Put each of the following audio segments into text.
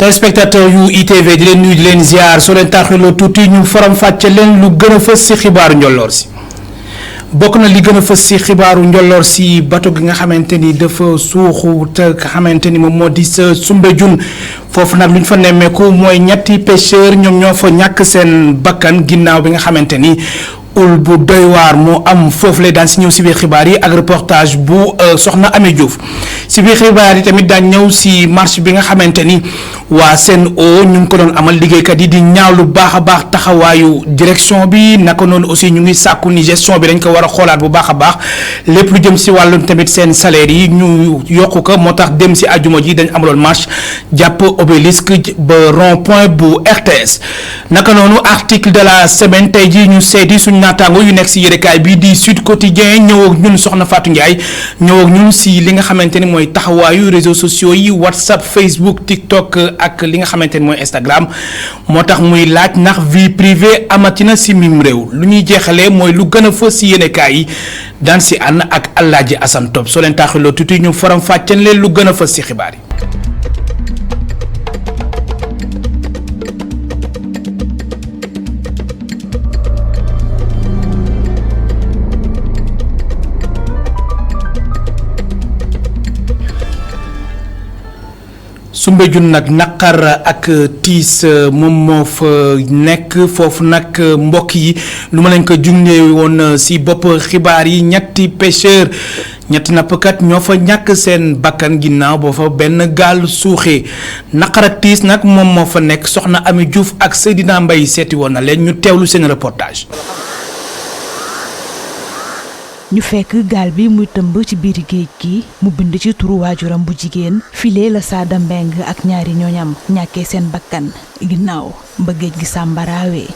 téléspectateur yu ITV di leen nuyu di leen ziar soo leen taaxiloo tuuti ñu faram fàcce leen lu gën a fës si xibaaru njolloor si bokk na li gën a fës si xibaaru njolloor si bato gi nga xamante ni dafa suuxu te nga xamante ni moom moo di sa Soumbédioune foofu nag lu ñu fa nemmeeku mooy ñetti pêcheur ñoom ñoo fa ñàkk seen bakkan ginnaaw bi nga xamante ni ul bu doy waar moo am foofu lay daan si ñëw si biir xibaar yi ak reportage bu soxna Ami Diouf si biir xibaar yi tamit daan ñëw si marche bi nga xamante ni waa Sen'Eau ñu ngi ko doon amal liggéeykat yi di ñaaw lu baax a baax taxawaayu direction bi naka noonu aussi ñu ngi sàkku ni gestion bi dañ ko war a xoolaat bu baax a baax lépp lu jëm si wàllum tamit seen salaire yi ñu yokku ko moo tax dem si ajuma ji dañ amaloon marche jàpp obélisque ba rond point bu RTS naka noonu article de la semaine tey ji ñu seeti suñu naataango yu nekk si yërekaay bi di Sud Quotidien ñëw ak ñun soxna Fatou Ndiaye ñëw ak ñun si li nga xamante ni mooy taxawaayu réseaux sociaux yi WhatsApp Facebook TikTok ak li nga xamante ni mooy Instagram moo tax muy laaj ndax vie privée amatina si mim réew lu ñuy jeexalee mooy lu gën a fës si yërekaay yi daan si ànd ak Alaaji Assane Top soo leen taaxiloo tuuti ñu faram fàccen leen lu gën a fës si xibaar yi. Soumbédioune nag naqar ak tiis moom moo fa nekk foofu nag mbokk yi lu ma leen ko junjee woon si bopp xibaar yi ñetti pêcheur ñetti nappkat ñoo fa ñàkk seen bakkan ginnaaw boo fa benn gaal suuxee naqar ak tiis nag moom moo fa nekk soxna Ami Diouf ak Seydina Mbaye seeti woon na leen ñu teewlu seen reportage. ñu fekk gaal bi muy tëmb ci biir géej gi mu bind ci turu waajuram bu jigéen file la Sada Mbeng ak ñaari ñooñam ñàkkee seen bakkan ginnaaw ba géej gi sàmbaraawee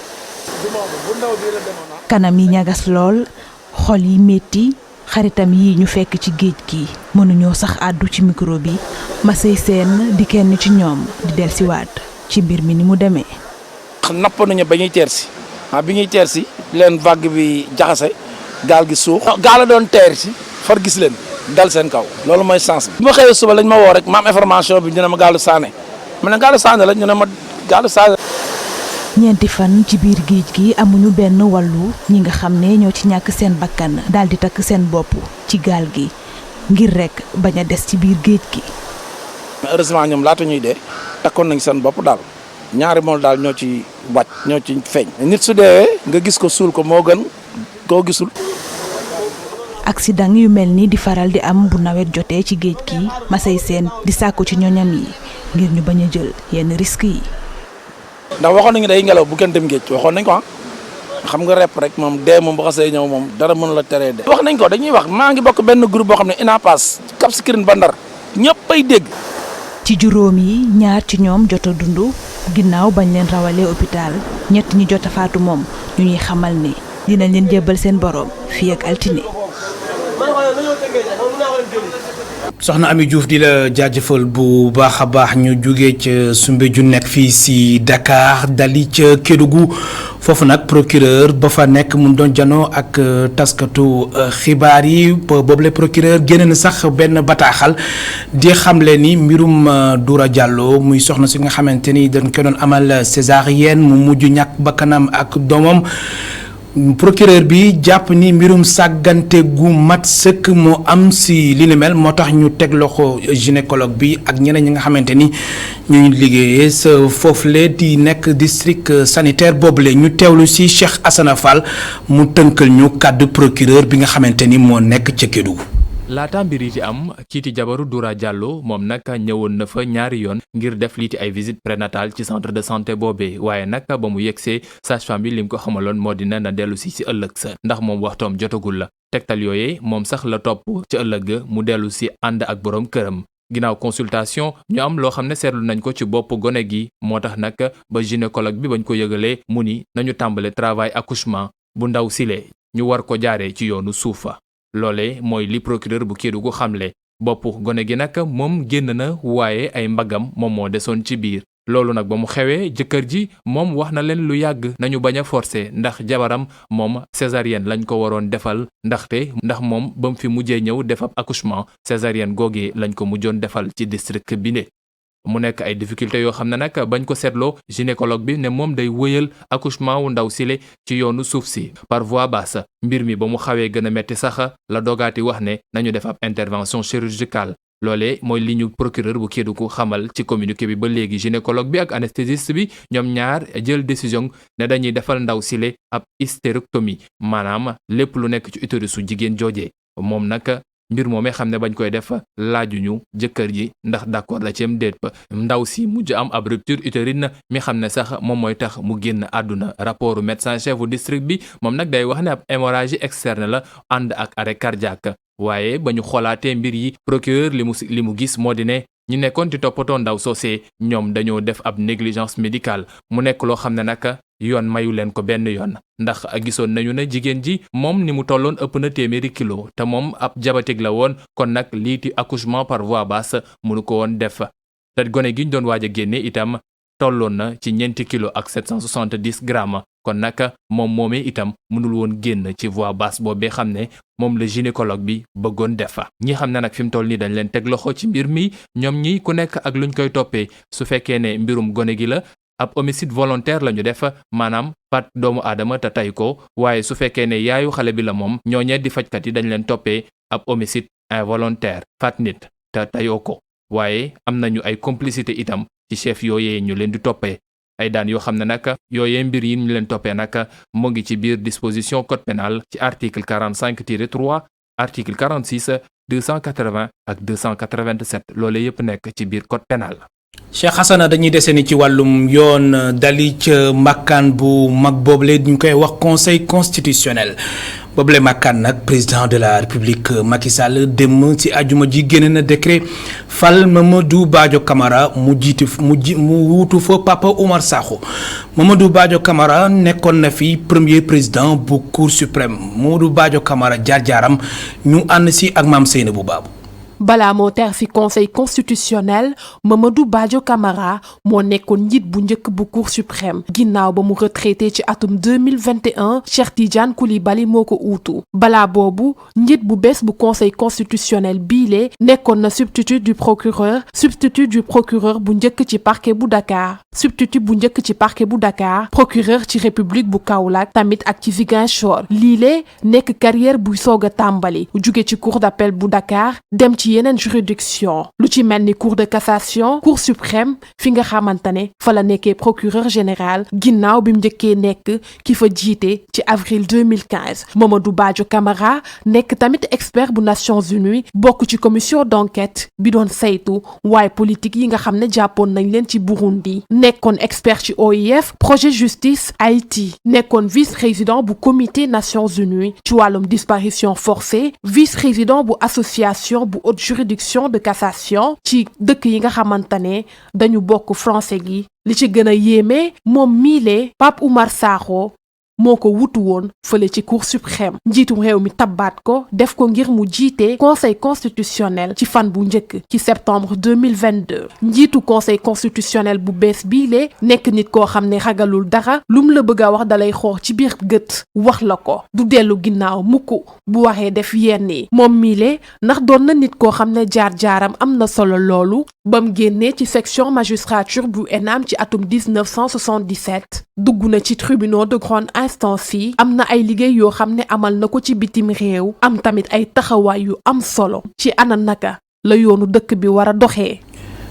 kanam yi ñagas lool xol yi metti xaritam yi ñu fekk ci géej gi mënuñoo sax àddu ci micro bi Masey Seen di kenn ci ñoom di dellusiwaat ci mbir mi ni mu demee. napp nañu ba ñuy teer si bi ñuy teer si leen vague bi jaxase gaal gi suux gaal la doon teer si far gis leen dal seen kaw loolu mooy sens bi ma xëyee suba lañ ma woo rek ma am information bi ñu ne ma gaalu Sané ma ne gaalu Sané la ñu ne ma gaalu Sané. ñeenti fan ci biir géej gi amuñu benn wàllu ñi nga xam ne ñoo ci ñàkk seen bakkan daal di takk seen bopp ci gaal gi ngir rek bañ a des ci biir géej gi. heureusement ñoom laata ñuy dee takkoon nañ seen bopp daal ñaari mool daal ñoo ci wàcc ñoo ci feeñ. nit su deewee nga gis ko suul ko moo gën koo gisul. accident yu mel ni di faral di am bu nawet jotee ci géej gi Masey Seen di sàkku ci ñoñam yi ngir ñu bañ a jël yenn risques yi. ndax waxoon nañu day ngelaw bu kenn dem géej waxoon nañ ko xam nga rep rek moom dee moom bu xasee ñëw moom dara mënu la teree dee. wax nañ ko dañuy wax maa ngi bokk benn groupe boo xam ne INAPAS Cap Skirring ba Ndar ñëpp ay dégg. ci juróom yi ñaar ci ñoom jot a dund ginnaaw bañ leen rawalee hôpital ñett ñi jot a faatu moom ñu ñuy xamal ni dinañ leen jébbal seen borom fii ak altine. soxna Ami Diouf di la jaajëfal bu baax a baax ñu jugee ca Soumbédioune nekk fii si Dakar dali ca Kédougou foofu nag procureur ba fa nekk mu doon janoo ak taskatu xibaar yi boobule procureur génne na sax benn bataaxal di xamle ni mbirum Doura Diallo muy soxna si nga xamante ni dañ ko doon amal césarienne mu mujj ñàkk bakkanam ak doomam. procureur bi jàpp ni mbirum sàggante gu mat sëkk moo am si li ni mel moo tax ñu teg loxo gynécologue bi ak ñeneen ñi nga xamante ni ñuy liggéeyee sa foofule di nekk district sanitaire boobule ñu teewlu si Cheikh Assana Fall mu tënkal ñu kàddu procureur bi nga xamante ni moo nekk ca Kédougou. laata mbir yi di am kiiti jabaru Doura Diallo moom nag ñëwoon na fa ñaari yoon ngir def liiti ay visite prénatale ci centre de santé boobee waaye nag ba mu yegsee sage-femme bi lim ko xamaloon moo dina na dellu si ëllëg sa ndax moom waxtoom jotagul la tegtal yooyee moom sax la topp ci ëllëg mu dellu si ànd ak boroom këram ginnaaw consultation ñu am loo xam ne seetlu nañ ko ci bopp gone gi moo tax nag ba gynécologue bi bañ ko yëgalee mu ni nañu tàmbale travail accouchement bu ndaw sile ñu war ko jaaree ci yoonu suufa loole mooy li procureur bu Kédougou xamle bopp gone gi nag moom génn na waaye ay mbagam moom moo desoon ci biir loolu nag ba mu xewee jëkkër ji moom wax na leen lu yàgg nañu bañ a forcer ndax jabaram moom césarienne lañ ko waroon defal ndax moom ba mu fi mujjee ñëw def ab accouchement césarienne googee lañ ko mujjoon defal ci district bi ne mu nekk ay difficultés yoo xam ne nag bañ ko seetloo gynécologue bi ne moom day wëyal accouchement wu ndaw sile ci yoonu suuf si par voie basse mbir mi ba mu xawee gën a metti sax la dogaati wax ne nañu def ab intervention chirurgicale loolee mooy li ñu procureur bu Kédougou xamal ci communiqué bi ba léegi gynécologue bi ak anesthésiste bi ñoom ñaar jël décision ne dañuy defal ndaw sile ab hystérectomie maanaam lépp lu nekk ci utérus su jigéen joojee moom nag mbir moomee xam ne bañ koy def laajuñu jëkkër ji ndax d'accord la ci am déet ba ndaw si mujj am ab rupture utérine mi xam ne sax moom mooy tax mu génn àdduna rapportu médecin chef bu district bi moom nag day wax ne ab hémorragie externe la ànd ak arrêt cardiaque waaye ba ñu xoolaatee mbir yi procureur li mu gis moo di ne ñi nekkoon ci toppatoo ndaw soosee ñoom dañoo def ab négligence médicale mu nekk loo xam ne nag yoon mayu leen ko benn yoon ndax gisoon nañu ne jigéen ji moom ni mu tolloon ëpp na téeméeri kilo te moom ab diabétique la woon kon nag liiti accouchement par voie basse mënu ko woon def te gone gi ñu doon waaj a génne itam tolloon na ci ñeenti kilo ak 770 grammes kon nag moom moomee itam mënul woon génn ci voie basse boobee xam ne moom la gynécologue bi bëggoon def ñi xam ne nag fi mu toll nii dañ leen teg loxo ci mbir mi ñoom ñi ku nekk ak luñ koy toppee su fekkee ne mbirum gone gi la ab homicide volontaire la ñu def maanaam faat doomu aadama te tay ko waaye su fekkee ne yaayu xale bi la moom ñooñee di fajkat yi dañ leen toppee ab homicide involontaire faat nit te tayoo ko waaye am nañu ay complicité itam ci chef yooyee ñu leen di toppee ay daan yoo xam ne nag yooyee mbir yi ñu leen toppee nag mu ngi ci biir disposition code pénal ci article 45-3 article 46 280 ak 287 loolee yëpp nekk ci biir code pénal. Cheikh Hassana dañuy dese ni ci wàllum yoon dali ca màkkaan bu mag boobule ñu koy wax conseil constitutionnel boobule màkkaan nag président de la république Macky Sall dem ci ajuma ji génne na décret fal Mamadou Badio Camara mu wuutu fa Papa Oumar Sakho Mamadou Badio Camara nekkoon na fi premier président bu cour suprême Mamadou Badio Camara jaar-jaaram ñu ànd si ak maam Seynabou Babou. balaa moo teer fi conseil constitutionnel Mamadou Badio Camara moo nekkoon njiit bu njëkk bu cour suprême ginnaaw ba mu retraité ci atum 2021 Cheikh Tidiane Coulibaly moo ko uutu balaa boobu njiit bu bees bu conseil constitutionnel biile nekkoon na substitut du procureur bu njëkk ci parquet bu Dakar substitut bu njëkk ci parquet bu Dakar procureur ci république bu Kaolack tamit ak ci Ziguinchor liile nekk carrière buy soog a tàmbali jóge ci cour d'appel bu Dakar dem ci yeneen juridiction lu ci mel ni cour de cassation cour suprême fi nga xamante ne fa la nekkee procureur général ginnaaw bi mu njëkkee nekk ki fa jiite ci avril 2015 Mamadou Badio Camara nekk tamit expert bu Nations Unies bokk ci commission d'enquête bi doon saytu waaye politique yi nga xam ne jàppoon nañ leen ci Burundi nekkoon expert ci OIF projet justice Haïti nekkoon vice-président bu comité Nations Unies ci wàllum disparition forcée vice-président bu association bu haute juridiction de cassation ci dëkk yi nga xamante ne dañu bokk français gi li ci gën a yéeme moom miile Pape Oumar Sakho moo ko wutu woon fële ci cour suprême njiitum réew mi tabbaat ko def ko ngir mu jiite conseil constitutionnel ci fan bu njëkk ci septembre 2022 njiitu conseil constitutionnel bu bees biile nekk nit koo xam ne ragalul dara lum la bëgg a wax dalay xoor ci biir gët wax la ko du dellu ginnaaw mukk bu waxee def yenn yi moom miile ndax doon na nit koo xam ne jaar-jaaram am na solo loolu bam génnee ci section magistrature bu ENAM ci atum 1977 dugg na ci tribunaux de grande instance yi am na ay liggéey yoo xam ne amal na ko ci bitim réew am tamit ay taxawaay yu am solo ci ana naka la yoonu dëkk bi war a doxee.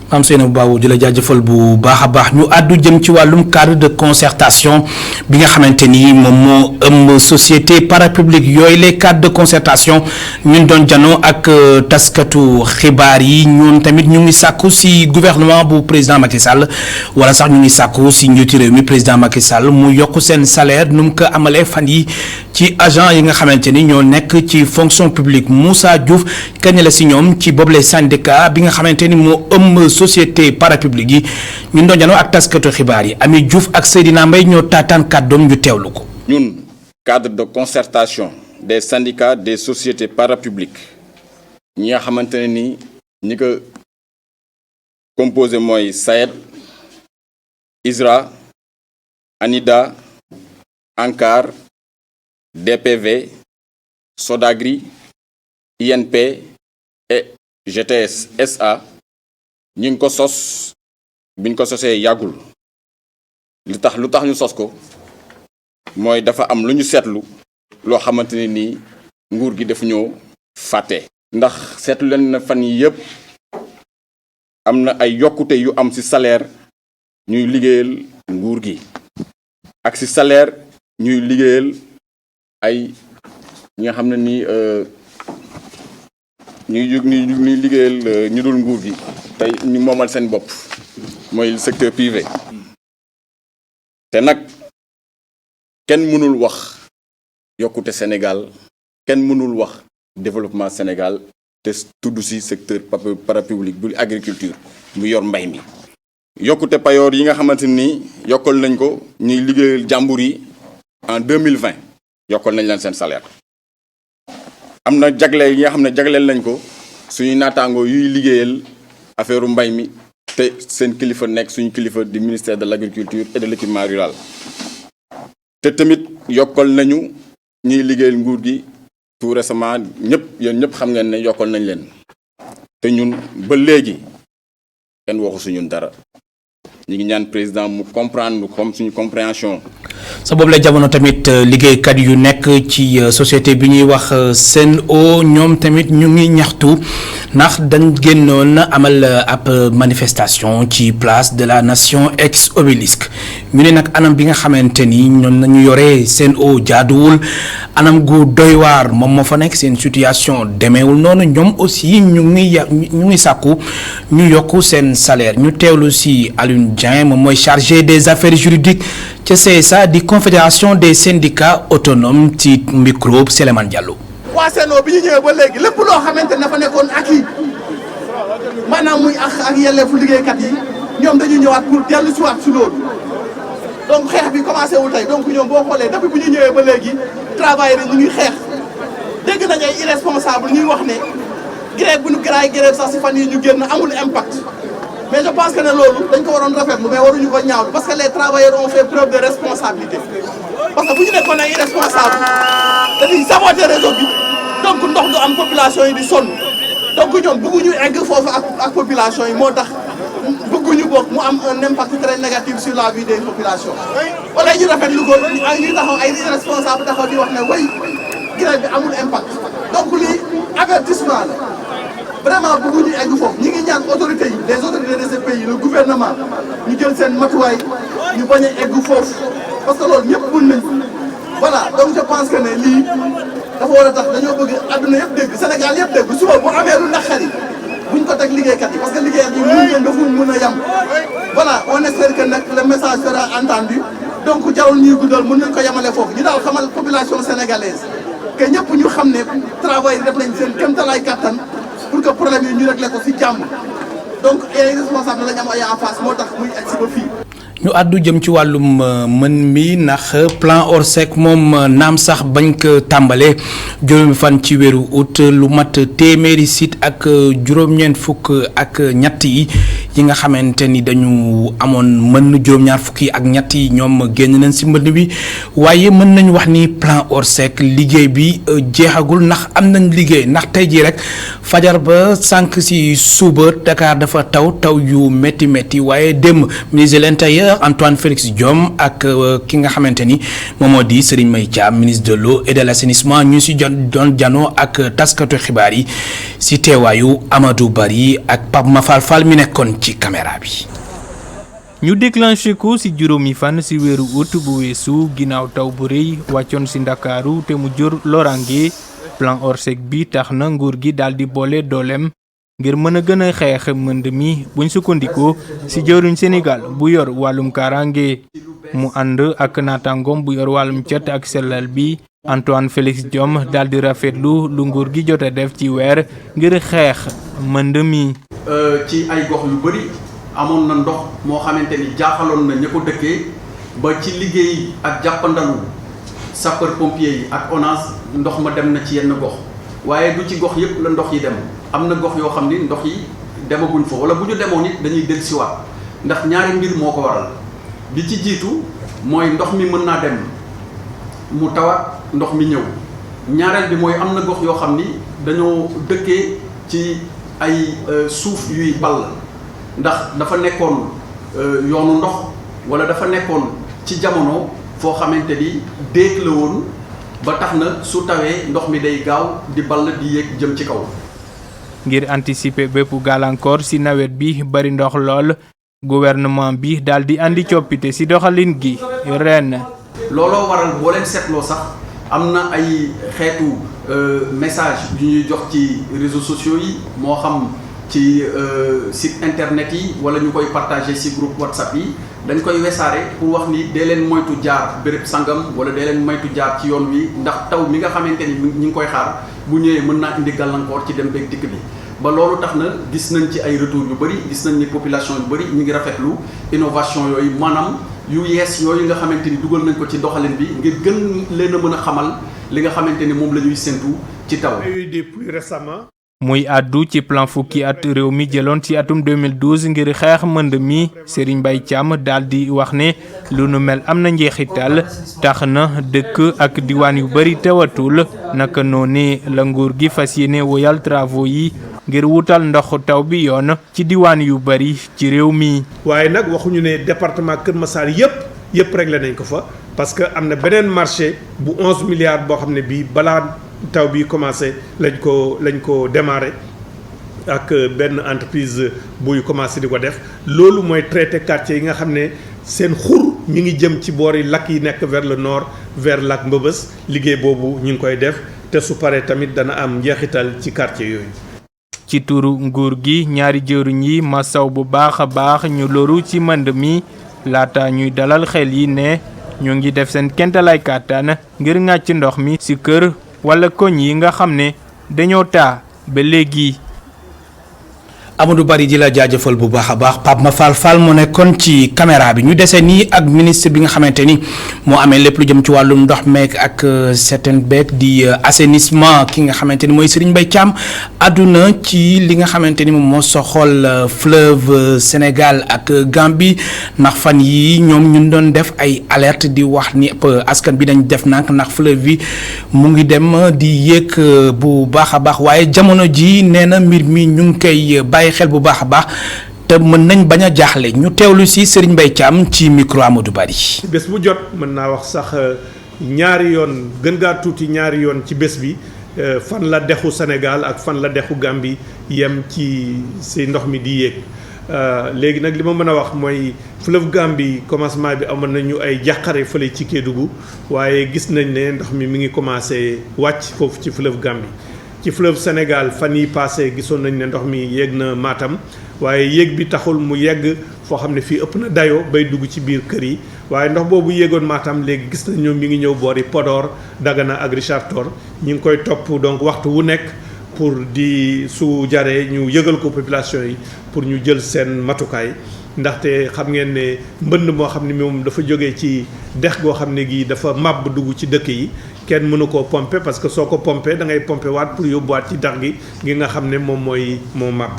Maam Seynabou Babou di la jaajëfal bu baax a baax ñu àddu jëm ci wàllum cadre de concertation bi nga xamante ni moom moo ëmb société parapublique yooyu les cadres de concertation ñun doon janoo ak taskatu xibaar yi ñoom tamit ñu ngi sàkku si gouvernement bu président Macky Sall wala sax ñu ngi sàkku si njiitu réew mi président Macky Sall mu yokk seen salaire nu mu ko amalee fan yi ci agent yi nga xamante ni ñoo nekk ci fonction publique Moussa Diouf kañ la si ñoom ci boobule syndicat bi nga xamante ni moo ëmb société parapublique yi ñu doon janoo ak taskatu xibaar yi Ami Diouf ak Seydina Mbaye ñoo taataan kàddoom ñu teewlu ko. ñun cadre de concertation des syndicats des sociétés parapubliques ñi nga xamante ne ni ñi ko composé mooy SAED ISRA ANIDA ANCAR DPV SODAGRI INP et GTS SA ñi ngi ko sos biñ ko sosee yàggul lu tax ñu sos ko mooy dafa am lu ñu seetlu loo xamante ne nii nguur gi daf ñoo fàtte. ndax seetlu leen na fan yi yëpp am na ay yokkute yu am ci salaire ñuy liggéeyal nguur gi ak ci salaire ñuy liggéeyal ay ñi nga xam ne nii ñuy liggéeyal ñu dul nguur gi tey ñu moomal seen bopp mooy secteur privé te nag kenn mënul wax yokkute Sénégal kenn mënul wax développement Sénégal te tudd ci secteur parapublic bu agriculture mu yor mbay mi. yokkute payoor yi nga xamante ni yokkal nañ ko ñuy liggéeyal jàmbur yi en 2020 yokkal nañ leen seen salaire. am na jagle yi nga xam ne jagleel nañ ko suñuy naataangoo yuy liggéeyal affaire mbay mi te seen kilifa nekk suñu kilifa di ministère de l'agriculture et de l'équipement rural. te tamit yokkal nañu ñuy liggéeyal nguur gi tout récemment yéen ñëpp xam ngeen ne yokkal nañ leen te ñun ba léegi kenn waxu su ñun dara ñu ngi ñaan président mu comprendre comme suñu compréhension. sa boobu la jamono tamit liggéeykat yu nekk ci société bi ñuy wax Sen'Eau ñoom tamit ñu ngi ñaxtu ndax dañ génnoon amal ab manifestation ci place de la nation ex obélisque ñu ne nag anam bi nga xamante ni ñoom nañu yore Sen'Eau jaaduwul anam gu doy waar moom moo fa nekk seen situation demeewul noonu ñoom aussi ñu ngi sàkku ñu yokk seen salaire ñu teewlu si Alioune Dieng moom mooy chargé des affaires juridiques ca CSA di confédération des syndicats autonomes ci micro Souleymane Diallo. waa Sen'Eau bi ñu ñëwee ba léegi lépp loo xamante ne dafa nekkoon acquis maanaam muy ak yelleefu liggéeykat yi ñoom dañu ñëwaat pour dellu si waat si loolu donc xeex bi commencé wul tey donc ñoom boo xoolee depuis bu ñu ñëwee ba léegi travailleurs ñu ngi xeex dégg nañ ay irresponsable ñuy wax ne grève bu ñu grève sax si fan yi ñu génn amul impact. mais je pense que ne loolu dañ ko waroon rafetlu mais waruñu ko ñaawlu parce que les travailleurs ont fait preuve de responsabilité parce que bu ñu nekkoon ay irresponsable dañuy saboter réseau bi donc ndox du am population yi di sonn donc ñoom bëgguñu egg foofu ak population yi moo tax bëgguñu bokk mu am un impact très négatif sur la vie des populations. wala ñu rafetlu ko ñuy taxaw ay irresponsable taxaw di wax ne way grève bi amul impact donc lii avertissement la. vraiment bëgguñu egg foofu ñi ngi ñaan autorités yi les autorités de ce pays le gouvernement ñu jël seen matuwaay ñu bañ a egg foofu parce que loolu ñëpp mën nañ voilà donc je pense que ne lii dafa war a tax dañoo bëgg àdduna yëpp dégg Sénégal yëpp dégg suba bu amee lu naqari buñ ko teg liggéeykat yi parce que liggéeykat yi mun ngeen dafa mën a yem voilà on espère que nag le message sera entendu donc jarul ñuy guddal mën nañ ko yemale foofu ñu daal xamal population sénégalaise que ñëpp ñu xam ne travail def nañ seen kéemtalaay kattan pour que problème yi ñu réglé ko ci jàmm donc ay responsable lañu am ay en face moo tax muy egg si ba fii. ñu àddu jëm ci wàllum mën mi ndax plan Orsec moom naam sax bañ ko tàmbalee juróomi fan ci weeru août lu mat téeméeri site ak juróom-ñeent fukk ak ñett yi nga xamante ni dañu amoon mën juróom-ñaar fukk yi ak ñett yi ñoom génn nañ si mbënd bi waaye mën nañu wax ni plan Orsec liggéey bi jeexagul ndax am nañ liggéey ndax tey jii rek fajar ba sànq si suba Dakar dafa taw yu métti métti waaye démb ministre de l'Intérieur Antoine Félix Diome ak ki nga xamante ni moom moo di Serigne Mbaye Thiam ministre de l'eau et de l'assainissement ñu si doon janoo ak taskatu xibaar yi si teewaayu Amadou Bari ak Pape Mafal Fall mi nekkoon ci caméra bi. ñu déclenché ko ci juróomi fan ci weeru août bu weesu ginnaaw taw bu rëy wàccoon ci Ndakaaru te mu jur lorange plan Orsec bi tax na nguur gi daal di boole dooleem ngir mën a gën a xeex mënd mi buñ sukkandikoo ci jëwriñ Sénégal bu yor wàllum kaaraange mu ànd ak naataangoom bu yor wàllum cet ak sellal bi Antoine Félix Diome daal di rafetlu lu nguur gi jot a def ci weer ngir xeex mënd mi. ci ay gox yu bari amoon na ndox moo xamante ni jaaxaloon na ña ko dëkkee ba ci liggéey ak jàppandalu sapeur pompier yi ak ONAS ndox ma dem na ci yenn gox waaye du ci gox yépp la ndox yi dem am na gox yoo xam ni ndox yi demaguñ fa wala bu ñu demoon it dañuy dellusiwaat ndax ñaari mbir moo ko waral bi ci jiitu mooy ndox mi mën naa dem mu tawat ndox mi ñëw ñaareel bi mooy am na gox yoo xam ni dañoo dëkkee ci ay suuf yuy ball ndax dafa nekkoon yoonu ndox wala dafa nekkoon ci jamono foo xamante ni déeg la woon ba tax na su tawee ndox mi day gaaw di ball di yéeg jëm ci kaw. ngir anticiper bépp gàllankoor ci nawet bi bari ndox lool gouvernement bi daal di andi coppite ci doxalin gi ren. looloo waral boo leen seetloo sax am na ay xeetu message yu ñuy jox ci réseaux sociaux yi moo xam ci site internet yi wala ñu koy partager ci groupe WhatsApp yi dañ koy wesaare pour wax ni dee leen moytu jaar béréb sangam wala dee leen moytu jaar ci yoon wi ndax taw mi nga xamante ni ñi ngi koy xaar bu ñëwee mën naa indi gàllankoor ci dem beeg dikk bi. ba loolu tax na gis nañ ci ay retour yu bëri gis nañ ni population yu bëri ñu ngi rafetlu innovation yooyu maanaam yu yees yooyu nga xamante ni dugal nañ ko ci doxalin bi ngir gën leen a mën a xamal li nga xamante ni moom la ñuy séntu ci taw. muy àddu ci plan fukki at réew mi jëloon ci atum 2012 ngir xeex mbënd mi Serigne Mbaye Thiam daal di wax ne lu nu mel am na njeexital tax na dëkk ak diwaan yu bari tewatul naka noonu la nguur gi fas yéene woyal travaux yi ngir wutal ndoxu taw bi yoon ci diwaan yu bari ci réew mi. waaye nag waxuñu ne département Kër Massar yëpp réglé nañ ko fa parce que am na beneen marché bu 11 milliards boo xam ne bii balaa taw bi commencé lañ ko démarré ak benn entreprise buy commencé di ko def loolu mooy traité quartier yi nga xam ne seen xur mi ngi jëm ci boori lac yi nekk vers le nord vers lac Mbëbës liggéey boobu ñu ngi koy def te su paree tamit dana am njeexital ci quartier yooyu. ci turu nguur gi ñaari jëwriñ yi masaw bu baax a baax ñu loru ci mbënd mi laata ñuy dalal xel yi ne ñu ngi def seen kentalaay kàttan ngir ŋàcc ndox mi ci kër wala koñ yi nga xam ne dañoo taa ba léegi. Amadou Bari di la jaajëfal bu baax a baax Pape Mafal Fall moo nekkoon ci caméra bi ñu dese nii ak ministre bi nga xamante ni moo amee lépp lu jëm ci wàllum ndox meek ak certain beek di assainissement ki nga xamante ni mooy Serigne Mbaye Thiam àdduna ci li nga xamante ni moom moo soxol fleuve Sénégal ak Gambie ndax fan yi ñoom ñu doon def ay alerte di wax ni askan bi dañ def nak ndax fleuve bi mu ngi dem di yéeg bu baax a baax waaye jamono ji nee na mbir mi ñu ngi koy bàyyi xel bu baax a baax te mën nañ bañ a jaaxle ñu teewlu si Serigne Mbaye Thiam ci micro Amadou Bari. bés bu jot mën naa wax sax ñaari yoon gën gaa tuuti ñaari yoon ci bés bi fan la dexu Sénégal ak fan la dexu Gambie yem ci si ndox mi di yéeg léegi nag li ma mën a wax mooy fleuve Gambie commencement bi amoon nañu ay jàqare fële ci Kédougou waaye gis nañ ne ndox mi ngi commencé wàcc foofu ci fleuve Gambie. ci fleuve Sénégal fan yi passé gisoon nañ ne ndox mi yéeg na Matam waaye yéeg bi taxul mu yegg foo xam ne fii ëpp na dayoo bay dugg ci biir kër yi waaye ndox boobu yéegoon Matam léegi gis nañ ñoom mi ngi ñëw boori Podor Dagana ak Richard Toll ñu ngi koy topp donc waxtu wu nekk pour di su jaree ñu yëgal ko population yi pour ñu jël seen matukaay ndaxte xam ngeen ne mbënd moo xam ne moom dafa jógee ci dex goo xam ne gii dafa màbb dugg ci dëkk yi kenn mënu koo pomper parce que soo ko pomper da ngay pomper waat pour yóbbuwaat ci dex gi nga xam ne moom moo màbb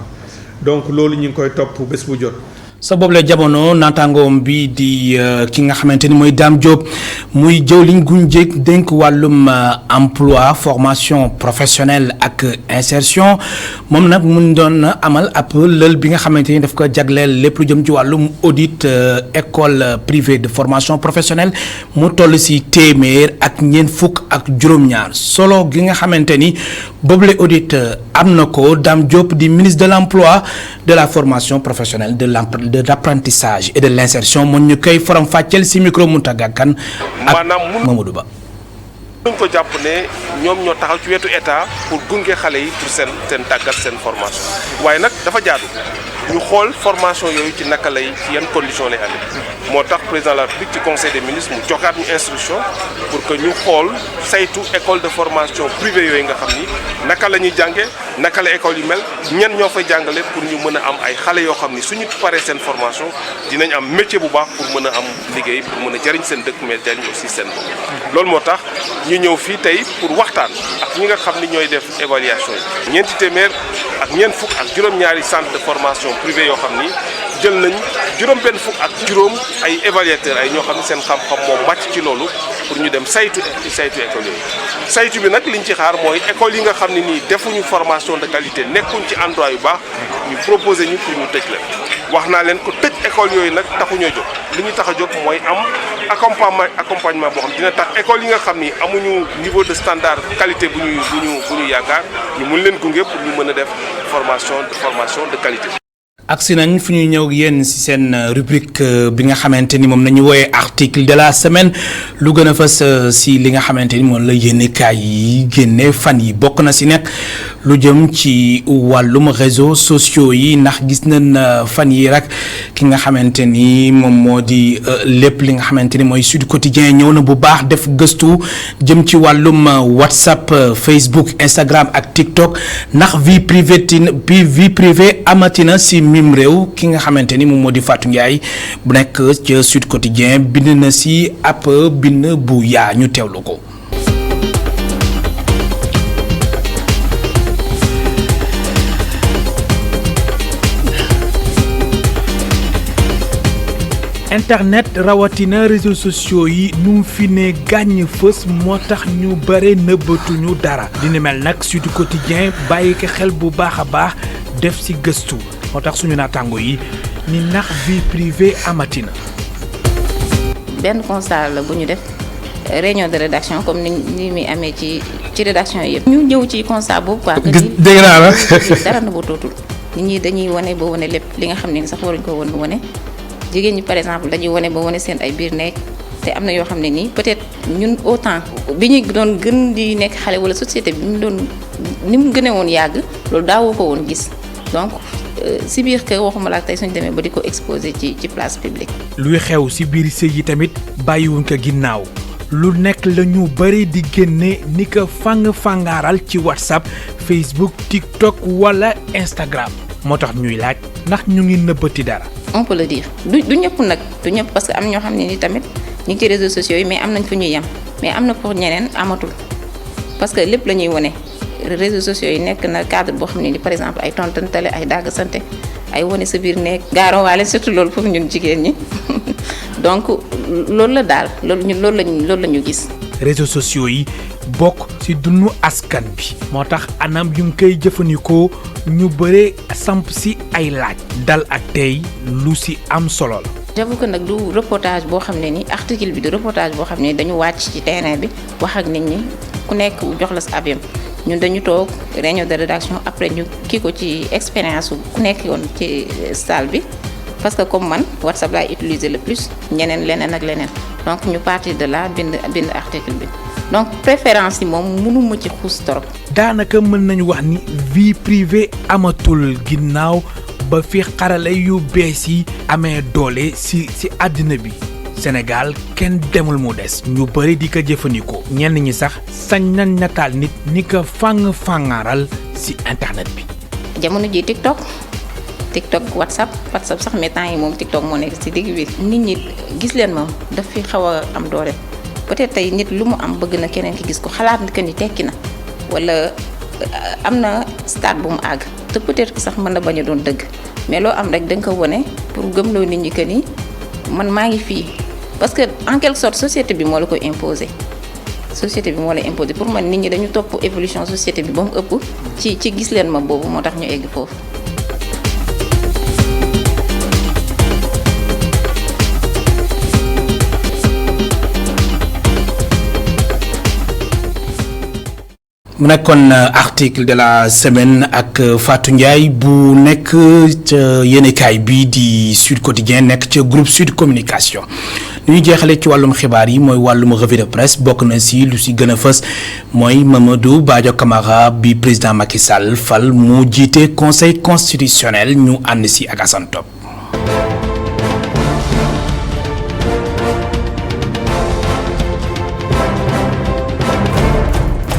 donc loolu ñu ngi koy topp bés bu jot. sa boobu la jamono naataangoom bi di ki nga xamante ni mooy Dame Diop muy jëwliñ guñ jég dénk wàllum emploi formation professionnelle ak insertion moom nag mun doon amal ab lël bi nga xamante ni daf ko jagleel lépp lu jëm ci wàllum audit école privée de formation professionnelle mu toll si téeméer ak ñeent fukk ak juróom-ñaar solo gi nga xamante ni boobule audit am na ko Dame Diop di ministre de l'emploi de la formation professionnelle de l'apprentissage et de l'insertion mon ñu koy faram fàcceel ci micro Mountaga Kane ak Mamadou Ba. ñu ko jàpp ne ñoom ñoo taxaw ci wetu état pour gunge xale yi pour seen tàggat seen formation waaye nag dafa jaadu ñu xool formation yooyu ci naka lay ci yan conditions lay amee moo tax président de la République ci conseil des ministres mu joxaat ñu instruction pour que ñu xool saytu école de formation privée yooyu nga xam ni naka la ñuy jànge naka la école yu mel ñen ñoo fay jàngale pour ñu mën a am ay xale yoo xam ni suñu paree seen formation dinañ am métier bu baax pour mën a am liggéey pour mën a jariñ seen dëkk mais jariñ aussi seen bopp loolu moo tax ñu ñëw fii tey pour waxtaan ak ñi nga xam ni ñooy def évaluation yi ñeenti téeméer ak ñeent fukk ak juróom-ñaari centre de formation privé yoo xam ni jël nañ juróom benn fukk ak juróom ay évaluateurs ay ñoo xam ne seen xam-xam moom màcc ci loolu pour ñu dem saytu école yooyu saytu bi nag liñ ci xaar mooy école yi nga xam ne nii defuñu formation de qualité nekkuñ ci endroit yu baax ñu proposé ñu pour ñu tëj leen wax naa leen ko tëj école yooyu nag taxuñoo jóg li ñu tax a jóg mooy am accompagnement boo xam dina tax école yi nga xam ni amuñu niveau de standard qualité bu ñu yaakaar ñu mun leen gunge pour ñu mën a def formation de qualité. agsi nañ fu ñuy ñëw ak yéen ci seen rubrique bi nga xamante ni moom nañu wooyee article de la semaine lu gën a fës ci li nga xamante ni moom la yéenekaay yi génne fan yi bokk na ci nekk lu jëm ci wàllum réseaux sociaux yi ndax gis nañ fan yi rek ki nga xamante ni moom moo di lépp li nga xamante ni mooy Sud Quotidien ñëw na bu baax def gëstu jëm ci wàllum WhatsApp Facebook Instagram ak TikTok ndax vie privée amatina ci mim réew ki nga xamante ni moom moo di Fatou Ndiaye bu nekk ca Sud Quotidien bind na ci ab bind bu yaa ñu teewlu ko. internet rawatina réseaux sociaux yi nu mu fi ne gàññ fës moo tax ñu bare nëbbatuñu dara dina mel nag Sud Quotidien bàyyi ko xel bu baax a baax def ci gëstu moo tax suñu naataango yi ni ndax vie privée amatina. benn constat la bu ñu def réunion de rédaction comme ni muy amee ci rédaction yi yëpp. ñu ñëw ci constat boobu quoi. que ni dégg naa la dara na ba tootul nit ñi dañuy wane ba wane lépp li nga xam ne ni sax waruñ ko woon wane. jigéen ñi par exemple dañuy wane ba wane seen ay biir nekk te am na yoo xam ne nii peut-être ñun autant bi ñu doon gën di nekk xale wala société bi ni mu gënee woon yàgg loolu daawoo ko woon gis donc si biir kër waxuma la ak tey suñu demee ba di ko exposer ci place publique. luy xew si biir sëy yi tamit bàyyiwuñ ko ginnaaw lu nekk la ñu bëri di génne ni ko fangaaral ci WhatsApp Facebook TikTok wala Instagram moo tax ñuy laaj ndax ñu ngi nëbbati dara. on peut le dire du ñëpp nag du ñëpp parce que am ñoo xam ne ni tamit ñu ngi ci réseaux sociaux yi mais am nañ fu ñuy yem mais am na pour ñeneen amatul parce que lépp la ñuy wane réseaux sociaux yi nekk na cadre boo xam ne ni par exemple ay tontantale ay dagg sante ay wane sa biir nekk gaarowaale surtout loolu pour ñun jigéen ñi donc loolu la daal loolu la ñu gis. réseaux sociaux yi bokk ci dunu askan bi moo tax anam yu ngi koy jëfandikoo ñu bëre samp ci ay laaj dal ak tey lu ci am solo la. j'avoue que nag du reportage boo xam ne ni article bi du reportage boo xam ne dañu wàcc ci terrain bi wax ak nit ñi ku nekk jox la sa avis ñun dañu toog réunion de rédaction après ñu kii ko ci expérience ku nekk yoon ci salle bi parce que comme man WhatsApp laay utiliser le plus ñeneen leneen ak leneen donc ñu partir de là bind article bi donc préférence yi moom mënuma ci xuus trop. daanaka mën nañu wax ni vie privée amatul ginnaaw ba fi xarale yu bees yi amee doole ci àddina bi Sénégal kenn demul mu des ñu bëri di ko jëfandikoo ñenn ñi sax sañ nañ nataal nit ni ko fangaaral ci internet bi. jamono ji TikTok WhatsApp sax mais temps yi moom TikTok moo nekk ci digg bi nit ñi gis leen moom daf fi xaw a am doole peut-être tey nit lu mu am bëgg na keneen ki gis ko xalaat que ni tekki na walla am na stade bu mu àgg te peut-être que sax mën na bañ a doon dëgg mais loo am rek da nga ko wone pour gëmloo nit ñi que ni man maa ngi fii parce que en quelque sorte société bi moo la koy imposer pour man nit ñi dañu topp évolution société bi ba mu ëpp ci gis leen ma boobu moo tax ñu egg foofu. mu nekkoon article de la semaine ak Fatou Ndiaye bu nekk ca yéenekaay bii di Sud Quotidien nekk ca groupe Sud Communication li ñu jeexale ci wàllum xibaar yi mooy wàllum revue de presse bokk na si lu si gën a fës mooy Mamadou Badio Camara bi président Macky Sall fal mu jiite conseil constitutionnel ñu ànd si ak Assane Top.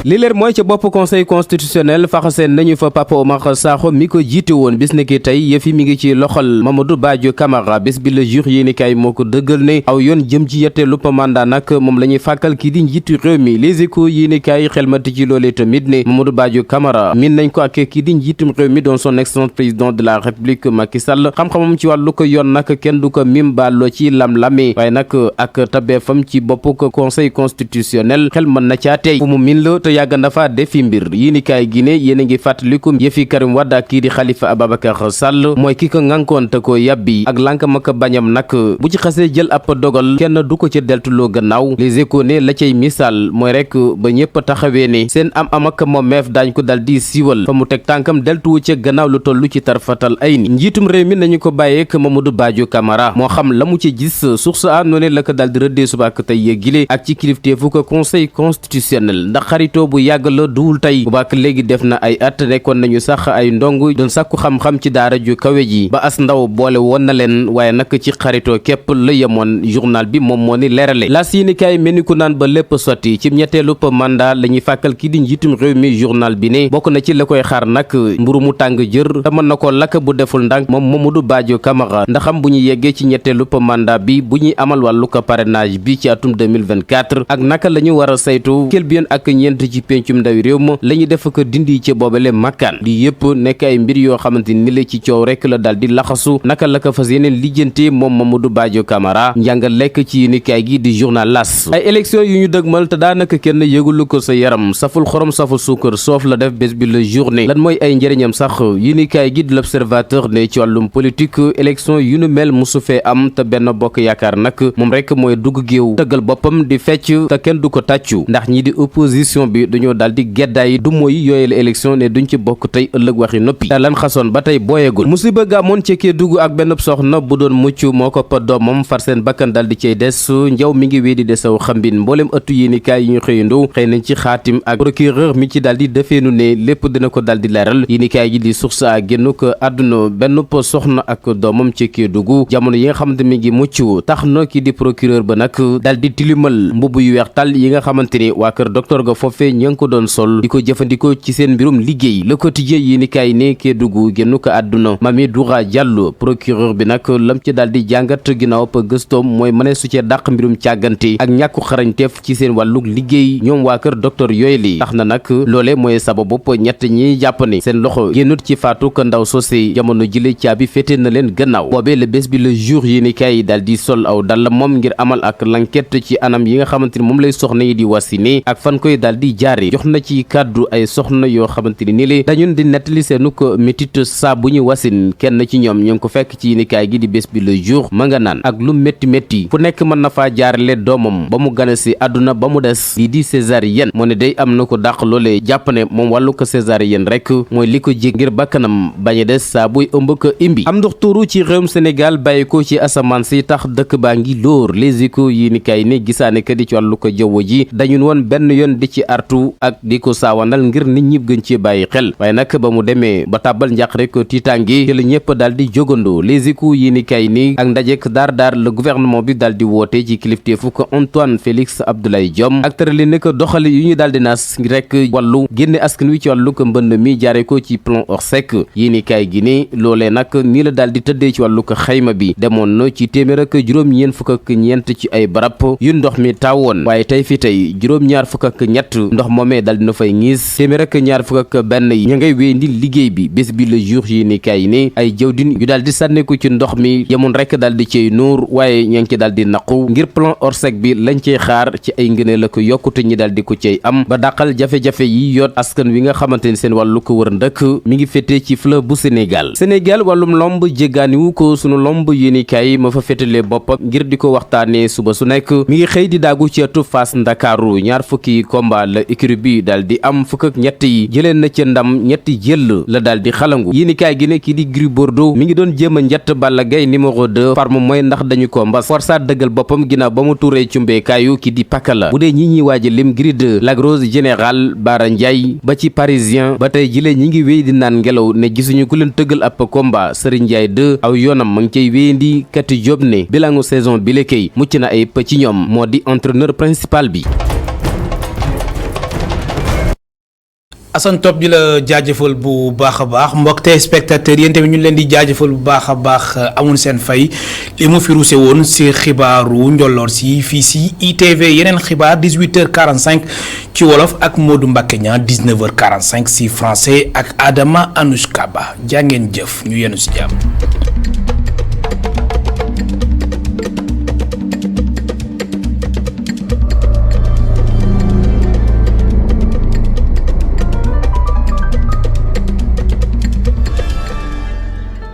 li leer mooy ca bopp conseil constitutionnel faxaseen nañu fa Papa Omar Sakho mi ko jiite woon bis ni ki tey yëf yi mi ngi ci loxol Mamadou Badio Camara bés bi la jour yéenekaay moo ko dëggal ne aw yoon jëm ci yetteelu mandat nag moom la ñuy fàkkal kii di njiitu réew mi Les Échos yéenekaay xelmati ci loolee tamit ne Mamadou Badio Camara min nañ ko ak kii di njiitum réew mi doon son excellence président de la république Macky Sall xam-xamam ci wàllu ko yoon nag kenn du ko mim balloo ci lam-lamee waaye nag ak tabeefam ci bopp ko conseil constitutionnel xel mën na caa tey fu mu min la te yàgg na fa defi mbir yéenikaay gi ne yéen a ngi fàttaliku yëfi Karim Wade ak kii di Khalifa Ababacar Sall mooy ki ko ŋànkoon te ko yàbbi ak lànkam ak bañam nag bu ci xasee jël ab dogal kenn du ko ci deltuloo gannaaw Les Échos ne la cay misaal mooy rek ba ñëpp taxawee ne seen am ak moomeef daañ ko dal di siiwal fa mu teg tànkam deltuwu ca gannaaw lu toll ci tarfatal ay ni njiitum réew mi nañu ko bàyyeek Mamadou Badio Camara moo xam la mu ci gis source a noone la ko dal di rëddee suba ak tey gile ak ci kilifteefu ko conseil constitutionnel ndax xaritoo bu yàgg la duwul tey bubaak léegi def na ay at nekkoon nañu sax ay ndong doon sàkku xam-xam ci daara ju kawe ji ba as ndaw boole woon na leen waaye nag ci xaritoo képp la yemoon journal bi moom moo ni leerale las yéenikaay mel ni ku naan ba lépp sotti ci ñetteelu mandat la ñuy fàkkal kii di njiitum réew mi journal bi ne bokk na ci la koy xaar nag mburu mu tàng jër te mën na ko lakk bu deful ndànk moom Mamadou Badio Camara ndaxam bu ñu yeggee ci ñetteelu mandat bi bu ñuy amal wàllu ko parrainage bi ci atum 2024 ak naka la ñu war a saytu kelbiyen ak ñeent ci pencum ndawi réew ma la ñuy def ko dindi ci boobale makkaan lii yëpp nekk ay mbir yoo xamante ni la ci coow rek la dal di laxasu naka la ko fas yeneen lijjante moom Mamadou Badio Camara njàngal lekk ci yéenikaay gi di journal L'As ay élection yu ñu dëgmal te daanaka kenn yëgulu ko sa yaram saful xorom saful suukar soof la def bés bi la journée lan mooy ay njëriñam sax yéenikaay gi di L'Observateur ne ci wàllum politique élection yu nu mel musu fee am te benn bokk yaakaar nag moom rek mooy dugg géew tëggal boppam di fecc te kenn du ko tàccu ndax ñi di opposition bi dañoo daal di geddaay du mooy yooyu la élection ne duñ ci bokk tey ëllëg waxi noppi te lan xasoon ba tey booyegul musiba gàmmoon ci Kédougou ak benn soxna bu doon mucc moo ko pa doomam far seen bakkan daal di cay des njaw mi ngi wéy di desaw xambin mboolem ëttu yéenikaay yi ñu xëyandoo xëy nañ ci xaatim ak procureur mi ci daal di defeenu ne lépp dina ko daal di leeral yéenikaay gi di Source A génn ko àdduna benn po soxna ak doomam ci Kédougou jamono yi nga xamante mi ngi mucc tax na ki di procureur ba nag daal di tilimal mbubb yu weex tàll yi nga xamante ni waa kër docteur ga foofee ña ngi ko doon sol di ko jëfandikoo ci seen mbirum liggéey Le Quotidien yéenikaay ne Kédougou génn ko àdduna Mami Doura Diallo procureur bi nag lam ci daal di jàngat ginnaaw pa gëstoom mooy mëne su cee dàq mbirum càggante ak ñàkku xarañteef ci seen wàllug liggéey ñoom waa kër docteur yooyu li tax na nag loole mooy sababu ñett ñi jàpp ne seen loxo génnut ci faatu ko ndaw sosé jamono jile caabi féete na leen gannaaw boobee le bés bi le jour yéenikaay daal di sol aw dal moom ngir amal ak l'enquête ci anam yi nga xamante ni moom lay soxna yi di wasine ak fan koy daal di jaare jox na ci kàddu ay soxna yoo xamante ni le dañun di nettali seenu ko métit saa bu ñu wasin kenn ci ñoom ñu ngi ko fekk ci yéenikaay gi di bés bi le jour ma nga naan ak lu métti fu nekk mën na faa jaarale doomam ba mu gane si àdduna ba mu des lii di césarienne moo ne day am na ko dàq loolee jàpp ne moom wàllu ko césarienne rek mooy li ko ji ngir bakkanam bañ a des saa buy ëmb ko imbi am ndox tuuru ci réewum Sénégal bàyyi ko ci asamaan si tax dëkk baa ngi lóor Les Échos yéenikaay ne gisaane ka di ci wàllu ko jaww ji dañu woon benn yoon di ci artu ak di ko saawanal ngir nit ñi gën ci bàyyi xel waaye nag ba mu demee ba tàbbal njàq rek tiitaange ci la ñëpp daal di jógandoo Les Échos yéenikaay ni ak ndajek daar le gouvernement bi daal di woote ci kilifteefu ko Antoine Félix Abdoulaye Diome ak tërali ne ko doxali yu ñu daal di nas rek wàllu génne askan wi ci wàllu ko mbënd mi jaare ko ci plan Orsec yéenikaay gi ni loolee nag nii la daal di tëddee ci wàllu ko xayma bi demoon na ci téeméer ak juróom-ñeent fukk ak ñeent ci ay barab yu ndox mi taawoon waaye tey fi tey juróom-ñaar fukk ak ñett ndox moomee daal dina fay ngiis téeméer ak ñaar fukk ak benn yi ña ngay wéyandi liggéey bi bés bi le jour yéenikaay ni ay jëwdin yu daal di sànneeku ci ndox mi yemoon rek daal di cey nuur waaye ña ngi ci daal di naqu ngir plan Orsec bi lañ cey xaar ci ay ngëneel la ko yokkute ñi daal di ko cey am ba dàqal jafe-jafe yi yoot askan wi nga xamante ni seen wàllu ko wër ndëkk mi ngi féete ci fleuve bu Sénégal wàllum lomb jéggaaniwu ko sunu lomb yéenikaay ma fa féetale boppam ngir di ko waxtaane suba su nekk mi ngi xëy di daagu ci ëttu Fass Ndakaaru ñaar fukki combat la écurie bi daal di am fukk ak ñett yi jëleen na ca ndam ñetti jël la daal di xalangu yéenikaay gi ne kii di Gris Bordeaux mi ngi doon jéem a njett Balla Gaye numéro 2 farme mooy ndax dañu ko mbas forsa dëggal boppam ginnaaw ba mu tuuree cumbeekaayu ki di Pakala bu dee ñi ñuy waaja lim Gris 2 Lac Rose Général Bara Ndiaye ba ci Parisien ba tey jilee ñi ngi wéy di naan ngelaw ne gisuñu ku leen tëggal ab combat Serigne Ndiaye 2 aw yoonam ma ngi cay wéyandi Kati Diop ne bilangu saison bi lekay mucc na ay ci ñoom moo di entraîneur principal bi. Assane Top di la jaajëfal bu baax a baax mbokk téléspectateurs yéen tamit ñu leen di jaajëfal bu baax a baax amul seen fay li mu fi ruuse woon si xibaaru njolloor si fii si ITV yeneen xibaar 18h45 ci wolof ak Modou Mbacké Niang 19h45 si français ak Adama Anouchka Ba jaa ngeen jëf ñu yenu si jàmm.